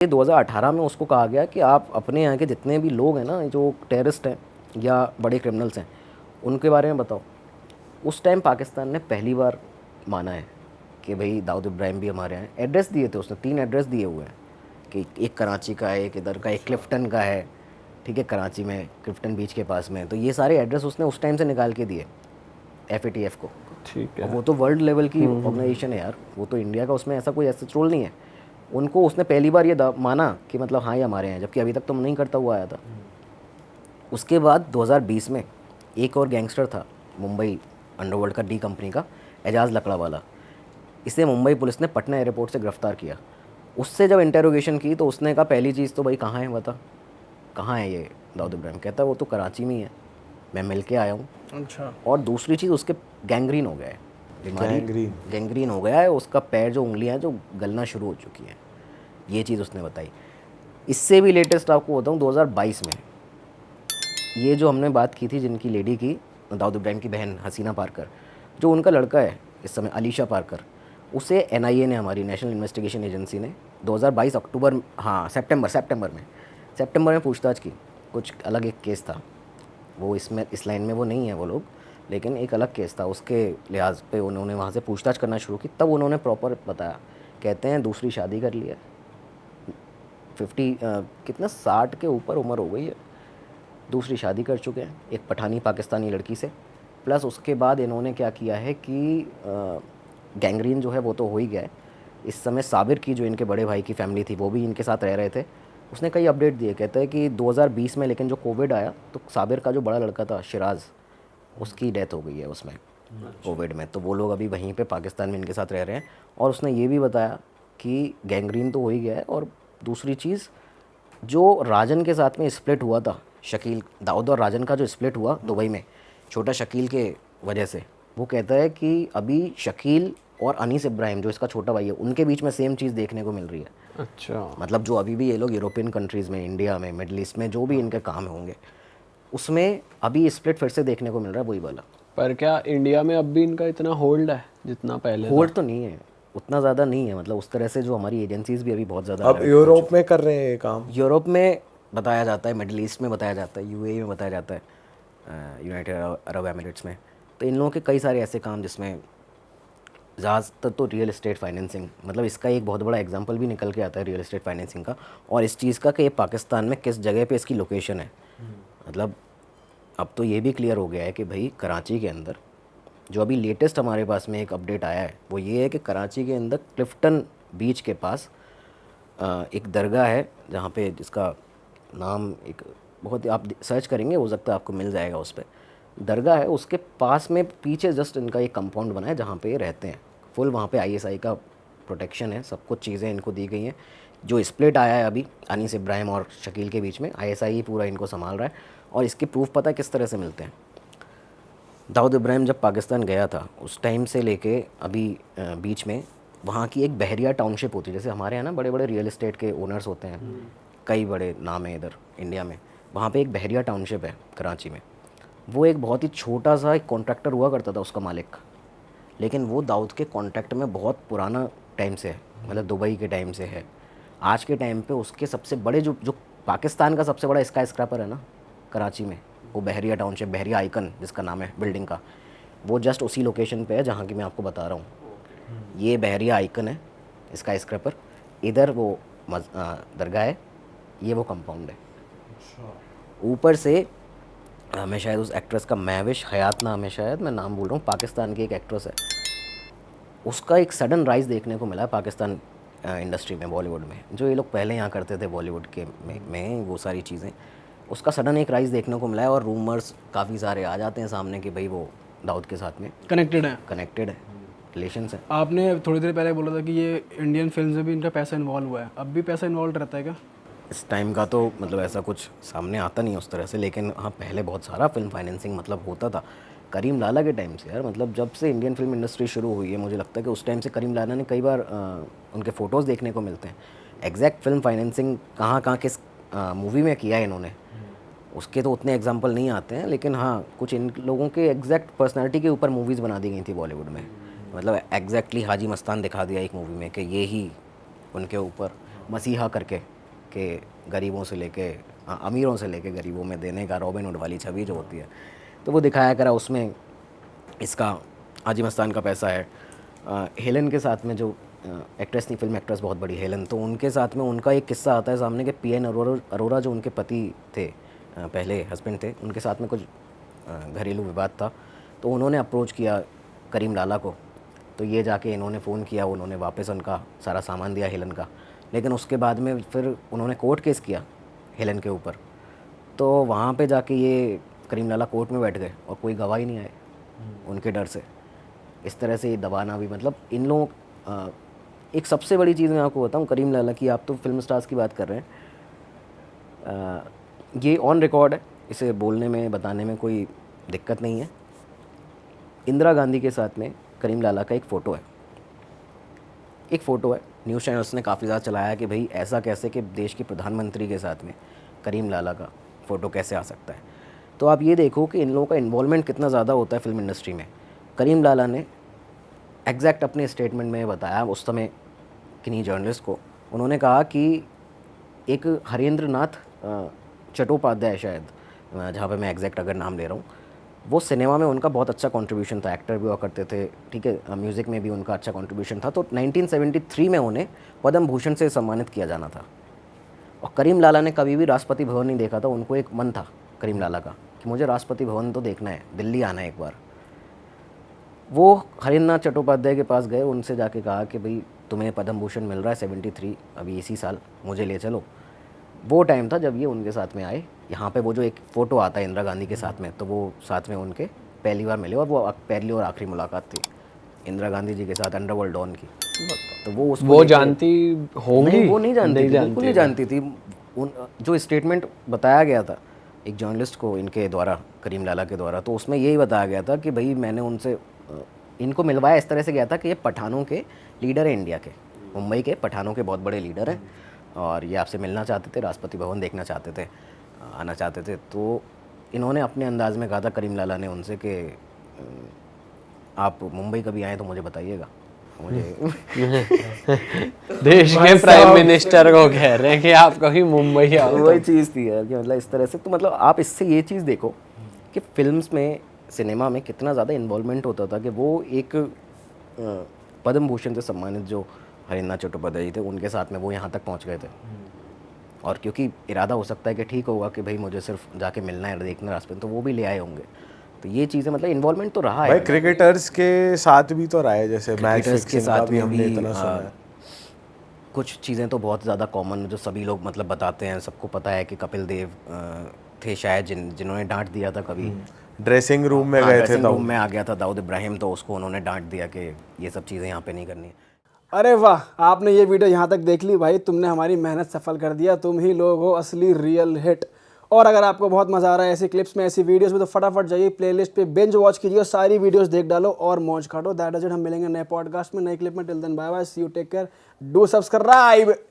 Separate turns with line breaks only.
ये 2018 में उसको कहा गया कि आप अपने यहाँ के जितने भी लोग हैं ना, जो टेररिस्ट हैं या बड़े क्रिमिनल्स हैं, उनके बारे में बताओ। उस टाइम पाकिस्तान ने पहली बार माना है कि भाई दाऊद इब्राहिम भी हमारे यहाँ हैं। एड्रेस दिए थे उसने, 3 एड्रेस दिए हुए हैं कि एक कराची का है, एक इधर का, एक क्लिफ्टन का है, ठीक है, कराची में क्लिफ्टन बीच के पास में। तो ये सारे एड्रेस उसने उस टाइम से निकाल के दिए FATF को।
ठीक है।
और वो तो वर्ल्ड लेवल की ऑर्गेनाइजेशन है यार, वो तो इंडिया का उसमें ऐसा कोई ऐसा रोल नहीं है। उनको उसने पहली बार ये माना कि मतलब हाँ ये हमारे हैं, जबकि अभी तक तो नहीं करता हुआ आया था। उसके बाद 2020 में एक और गैंगस्टर था मुंबई अंडरवर्ल्ड का, डी कंपनी का, एजाज लकड़ावाला। इसे मुंबई पुलिस ने पटना एयरपोर्ट से गिरफ्तार किया। उससे जब इंटेरोगेशन की तो उसने कहा पहली चीज़ तो भाई कहाँ है बता, कहाँ है ये दाऊद इब्राहिम। कहता है वो तो कराची में ही है, मैं मिल के आया हूँ।
अच्छा।
और दूसरी चीज़, उसके गैंग्रीन हो गया है, बीमारी गैंग्रीन हो गया है, उसका पैर जो उंगलियां हैं जो गलना शुरू हो चुकी हैं। ये चीज़ उसने बताई। इससे भी लेटेस्ट आपको बताऊँ, 2022 में ये जो हमने बात की थी जिनकी लेडी की, दाऊद इब्राहिम की बहन हसीना पारकर, जो उनका लड़का है इस समय अलीशा पारकर, उसे NIA ने, हमारी नेशनल इन्वेस्टिगेशन एजेंसी ने 2022 अक्टूबर, हाँ सितंबर में पूछताछ की। कुछ अलग एक केस था वो, इसमें इस लाइन में वो नहीं है वो लोग, लेकिन एक अलग केस था, उसके लिहाज पे उन्होंने वहाँ से पूछताछ करना शुरू की। तब उन्होंने प्रॉपर बताया, कहते हैं दूसरी शादी कर ली है, 60 के ऊपर उम्र हो गई है, दूसरी शादी कर चुके हैं एक पठानी पाकिस्तानी लड़की से। प्लस उसके बाद इन्होंने क्या किया है कि गैंग्रीन जो है वो तो हो ही गया है। इस समय साबिर की जो इनके बड़े भाई की फैमिली थी वो भी इनके साथ रह रहे थे। उसने कई अपडेट दिए, कहते हैं कि 2020 में लेकिन जो कोविड आया तो साबिर का जो बड़ा लड़का था शिराज, उसकी डेथ हो गई है उसमें कोविड में। तो वो लोग अभी वहीं पे पाकिस्तान में इनके साथ रह रहे हैं। और उसने ये भी बताया कि गैंग्रीन तो हो ही गया है, और दूसरी चीज़ जो राजन के साथ में स्प्लिट हुआ था, शकील, दाऊद और राजन का जो स्प्लिट हुआ दुबई में छोटा शकील के वजह से, वो कहता है कि अभी शकील और अनीस इब्राहिम जो इसका छोटा भाई है, उनके बीच में सेम चीज़ देखने को मिल रही है।
अच्छा।
मतलब जो अभी भी ये लोग यूरोपियन कंट्रीज़ में, इंडिया में, मिडल ईस्ट में जो भी इनके काम होंगे, उसमें अभी स्प्लिट फिर से देखने को मिल रहा है, वही वाला।
पर क्या इंडिया में अब भी इनका इतना होल्ड है जितना पहले
होल्ड तो नहीं है, उतना ज़्यादा नहीं है, मतलब उस तरह से जो हमारी एजेंसीज भी अभी बहुत ज़्यादा
अब यूरोप में कर रहे हैं ये काम।
यूरोप में बताया जाता है, मिडल ईस्ट में बताया जाता है, UAE में बताया जाता है, यूनाइटेड अरब एमिरेट्स में। तो इन लोगों के कई सारे ऐसे काम जिसमें ज़्यादातर तो रियल एस्टेट फाइनेंसिंग, मतलब इसका एक बहुत बड़ा एग्जांपल भी निकल के आता है रियल एस्टेट फाइनेंसिंग का, और इस चीज़ का कि ये पाकिस्तान में किस जगह पे इसकी लोकेशन है। मतलब अब तो ये भी क्लियर हो गया है कि भाई कराची के अंदर, जो अभी लेटेस्ट हमारे पास में एक अपडेट आया है वो ये है कि कराची के अंदर क्लिफ्टन बीच के पास एक दरगाह है, जहाँ पे जिसका नाम एक बहुत, आप सर्च करेंगे हो सकता है आपको मिल जाएगा, उस पर दरगाह है। उसके पास में पीछे जस्ट इनका एक कंपाउंड बना है जहाँ पे ये रहते हैं। फुल वहाँ पे ISI का प्रोटेक्शन है, सब कुछ चीज़ें इनको दी गई हैं। जो स्प्लिट आया है अभी अनीस इब्राहिम और शकील के बीच में, ISI ही पूरा इनको संभाल रहा है। और इसके प्रूफ पता है किस तरह से मिलते हैं। दाऊद इब्राहिम जब पाकिस्तान गया था उस टाइम से लेके अभी बीच में वहाँ की एक बहरिया टाउनशिप होती है, जैसे हमारे यहाँ ना बड़े बड़े रियल एस्टेट के ओनर्स होते हैं, कई बड़े नाम है इधर इंडिया में। वहाँ पे एक बहरिया टाउनशिप है कराची में। वो एक बहुत ही छोटा सा एक कॉन्ट्रैक्टर हुआ करता था उसका मालिक, लेकिन वो दाऊद के कॉन्ट्रैक्ट में बहुत पुराना टाइम से है, मतलब दुबई के टाइम से है। आज के टाइम पे उसके सबसे बड़े जो जो पाकिस्तान का सबसे बड़ा स्काई स्क्रैपर है ना कराची में, वो बहरिया टाउनशिप, बहरिया आइकन जिसका नाम है बिल्डिंग का, वो जस्ट उसी लोकेशन पे है जहाँ की मैं आपको बता रहा हूँ। ये बहरिया आइकन है स्काई स्क्रैपर, इधर वो दरगाह है, ये वो कंपाउंड है। ऊपर से मैं शायद उस एक्ट्रेस का, महविश हयात नाम है शायद, मैं नाम बोल रहा हूँ, पाकिस्तान की एक एक्ट्रेस है, उसका एक सडन राइज देखने को मिला है पाकिस्तान इंडस्ट्री में, बॉलीवुड में। जो ये लोग पहले यहाँ करते थे बॉलीवुड के में वो सारी चीज़ें, उसका सडन एक राइज देखने को मिला है। और रूमर्स काफ़ी सारे आ जाते हैं सामने कि भाई वो दाऊद के साथ में
कनेक्टेड है।
रिलेशंस है।
आपने थोड़ी देर पहले बोला था कि ये इंडियन फिल्म में भी इनका पैसा इन्वॉल्व हुआ है, अब भी पैसा इन्वॉल्व रहता है क्या?
इस टाइम का तो मतलब ऐसा कुछ सामने आता नहीं उस तरह से, लेकिन हाँ पहले बहुत सारा फिल्म फाइनेंसिंग मतलब होता था करीम लाला के टाइम से यार। मतलब जब से इंडियन फिल्म इंडस्ट्री शुरू हुई है, मुझे लगता है कि उस टाइम से करीम लाला ने कई बार उनके फ़ोटोज़ देखने को मिलते हैं। एग्जैक्ट फिल्म फाइनेंसिंग कहाँ कहाँ किस मूवी में किया है इन्होंने, उसके तो उतने एग्जाम्पल नहीं आते हैं, लेकिन हाँ कुछ इन लोगों के एग्जैक्ट पर्सनैलिटी के ऊपर मूवीज़ बना दी गई थी बॉलीवुड में। मतलब एग्जैक्टली हाजी मस्तान दिखा दिया एक मूवी में कि ये ही उनके ऊपर मसीहा करके कि गरीबों से लेके अमीरों से लेके गरीबों में देने का रॉबिन हुड वाली छवि जो होती है, तो वो दिखाया करा उसमें इसका हाजी मस्तान का पैसा है। हेलन के साथ में जो एक्ट्रेस थी, फिल्म एक्ट्रेस बहुत बड़ी हेलन, तो उनके साथ में उनका एक किस्सा आता है सामने कि पीएन अरोरा जो उनके पति थे, पहले हस्बैंड थे, उनके साथ में कुछ घरेलू विवाद था, तो उन्होंने अप्रोच किया करीम लाला को, तो ये जाके इन्होंने फ़ोन किया, उन्होंने वापस उनका सारा सामान दिया हेलन का, लेकिन उसके बाद में फिर उन्होंने कोर्ट केस किया हेलन के ऊपर, तो वहाँ पे जाके ये करीम लाला कोर्ट में बैठ गए और कोई गवाह ही नहीं आए उनके डर से। इस तरह से ये दबाना भी, मतलब इन लोगों एक सबसे बड़ी चीज़ मैं आपको बताऊँ करीम लाला की, आप तो फिल्म स्टार्स की बात कर रहे हैं, ये ऑन रिकॉर्ड है, इसे बोलने में बताने में कोई दिक्कत नहीं है। इंदिरा गांधी के साथ में करीम लाला का एक फ़ोटो है, न्यूज़ चैनल्स ने काफ़ी ज़्यादा चलाया कि भाई ऐसा कैसे कि देश के प्रधानमंत्री के साथ में करीम लाला का फ़ोटो कैसे आ सकता है। तो आप ये देखो कि इन लोगों का इन्वॉल्वमेंट कितना ज़्यादा होता है फिल्म इंडस्ट्री में। करीम लाला ने एग्जैक्ट अपने स्टेटमेंट में बताया उस समय किन्हीं जर्नलिस्ट को, उन्होंने कहा कि एक हरेंद्र नाथ चट्टोपाध्याय, शायद जहाँ पे मैं एग्जैक्ट अगर नाम ले रहा हूँ, वो सिनेमा में उनका बहुत अच्छा कंट्रीब्यूशन था, एक्टर भी हुआ करते थे, ठीक है, म्यूज़िक में भी उनका अच्छा कंट्रीब्यूशन था, तो 1973 में उन्हें पद्म भूषण से सम्मानित किया जाना था। और करीम लाला ने कभी भी राष्ट्रपति भवन नहीं देखा था, उनको एक मन था करीम लाला का कि मुझे राष्ट्रपति भवन तो देखना है, दिल्ली आना है एक बार। वो हरेंद्र नाथ चट्टोपाध्याय के पास गए, उनसे जाके कहा कि भाई तुम्हें पद्म भूषण मिल रहा है 73 अभी इसी साल, मुझे ले चलो। वो टाइम था जब ये उनके साथ में आए। यहाँ पे वो जो एक फ़ोटो आता है इंदिरा गांधी के साथ में, तो वो साथ में उनके पहली बार मिले और वो पहली और आखिरी मुलाकात थी इंदिरा गांधी जी के साथ अंडरवर्ल्ड डॉन की। तो वो उसको
वो जानती होंगी?
नहीं, वो नहीं जानती थी, बिल्कुल नहीं जानती थी। जो स्टेटमेंट बताया गया था एक जर्नलिस्ट को इनके द्वारा, करीम लाला के द्वारा, तो उसमें यही बताया गया था कि भाई मैंने उनसे इनको मिलवाया इस तरह से गया था कि ये पठानों के लीडर हैं, इंडिया के, मुंबई के पठानों के बहुत बड़े लीडर हैं, और ये आपसे मिलना चाहते थे, राष्ट्रपति भवन देखना चाहते थे, आना चाहते थे। तो इन्होंने अपने अंदाज में कहा था करीम लाला ने उनसे कि आप मुंबई कभी आएँ तो मुझे बताइएगा। मुझे
देश के प्राइम मिनिस्टर को कह रहे हैं कि आप कभी मुंबई आओ।
वही चीज़ थी यार कि मतलब इस तरह से, तो मतलब आप इससे ये चीज़ देखो कि फिल्म्स में, सिनेमा में कितना ज़्यादा इन्वॉल्वमेंट होता था कि वो एक पद्म भूषण से सम्मानित जो हरेंद्र नाथ चट्टोपाध्याय जी थे, उनके साथ में वो यहाँ तक पहुँच गए थे। और क्योंकि इरादा हो सकता है कि ठीक होगा कि भाई मुझे सिर्फ जाके मिलना है, देखना राष्ट्रपति, तो वो भी ले आए होंगे। तो ये चीज़ें, मतलब इन्वॉल्वमेंट तो रहा है
भाई। क्रिकेटर्स के साथ भी तो रहा है, जैसे मैच
के साथ
भी हमने इतना सुना है।
कुछ चीज़ें तो बहुत ज़्यादा कॉमन जो सभी लोग मतलब बताते हैं, सबको पता है कि कपिल देव थे शायद जिन्होंने डांट दिया था कभी,
ड्रेसिंग रूम में गए थे,
ड्रेसिंग रूम में आ गया था दाऊद इब्राहिम, तो उसको उन्होंने डांट दिया कि ये सब चीज़ें यहाँ पे नहीं करनी।
अरे वाह, आपने ये वीडियो यहाँ तक देख ली भाई, तुमने हमारी मेहनत सफल कर दिया, तुम ही लोग हो असली रियल हिट। और अगर आपको बहुत मज़ा आ रहा है ऐसी क्लिप्स में, ऐसी वीडियोस में, तो फटाफट जाइए प्लेलिस्ट पे बिंज वॉच कीजिए और सारी वीडियोस देख डालो और मौज काटो। That is it. हम मिलेंगे नए पॉडकास्ट में, नए क्लिप में। Till then bye bye, see you, take care, do subscribe.